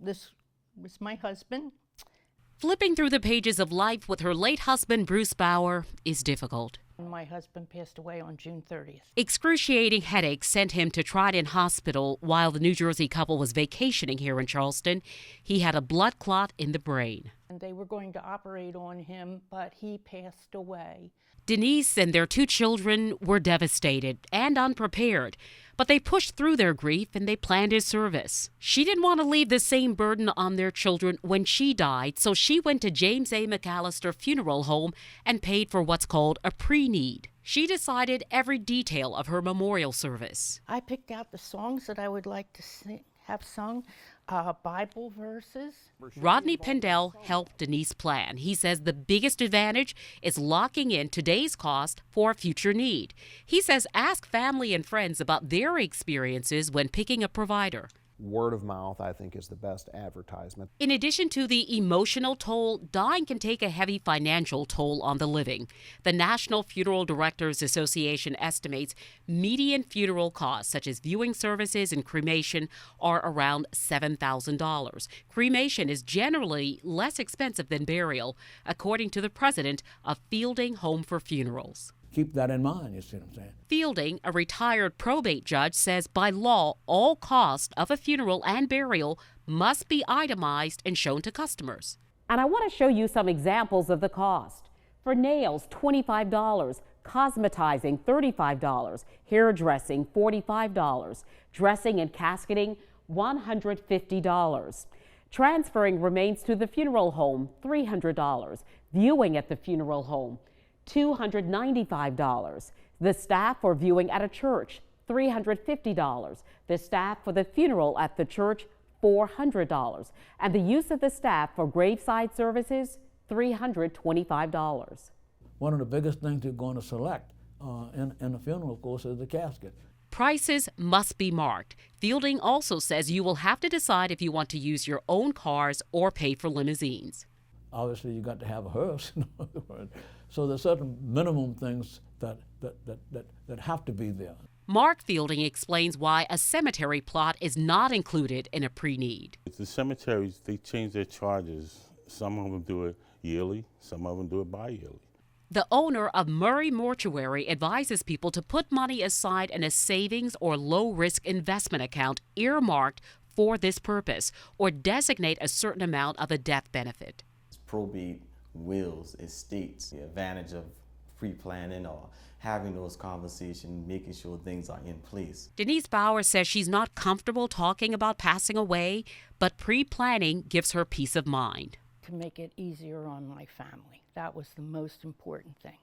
This was my husband. Flipping through the pages of life with her late husband, Bruce Bauer, is difficult. My husband passed away on June 30th. Excruciating headaches sent him to Trident Hospital while the New Jersey couple was vacationing here in Charleston. He had a blood clot in the brain. And they were going to operate on him, but he passed away. Denise and their 2 children were devastated and unprepared, but they pushed through their grief and they planned his service. She didn't want to leave the same burden on their children when she died, so she went to James A. McAllister Funeral Home and paid for what's called a pre-need. She decided every detail of her memorial service. I picked out the songs that I would like to have sung, Bible verses. Rodney Pendell helped Denise plan. He says the biggest advantage is locking in today's cost for a future need. He says ask family and friends about their experiences when picking a provider. Word of mouth, I think, is the best advertisement. In addition to the emotional toll, dying can take a heavy financial toll on the living. The National Funeral Directors Association estimates median funeral costs, such as viewing services and cremation, are around $7,000. Cremation is generally less expensive than burial, according to the president of Fielding Home for Funerals. Keep that in mind, you see what I'm saying? Fielding, a retired probate judge, says by law, all cost of a funeral and burial must be itemized and shown to customers. And I want to show you some examples of the cost. For nails, $25, cosmetizing, $35, hairdressing, $45, dressing and casketing, $150. Transferring remains to the funeral home, $300. Viewing at the funeral home, $295. The staff for viewing at a church, $350. The staff for the funeral at the church, $400. And the use of the staff for graveside services, $325. One of the biggest things you're going to select in a funeral, of course, is the casket. Prices must be marked. Fielding also says you will have to decide if you want to use your own cars or pay for limousines. Obviously, you got to have a hearse. So there's certain minimum things that have to be there. Mark Fielding explains why a cemetery plot is not included in a pre-need. The cemeteries, they change their charges. Some of them do it yearly, some of them do it bi-yearly. The owner of Murray Mortuary advises people to put money aside in a savings or low-risk investment account earmarked for this purpose, or designate a certain amount of a death benefit. Probate wills, estates, the advantage of pre-planning or having those conversations, making sure things are in place. Denise Bauer says she's not comfortable talking about passing away, but pre-planning gives her peace of mind. To make it easier on my family. That was the most important thing.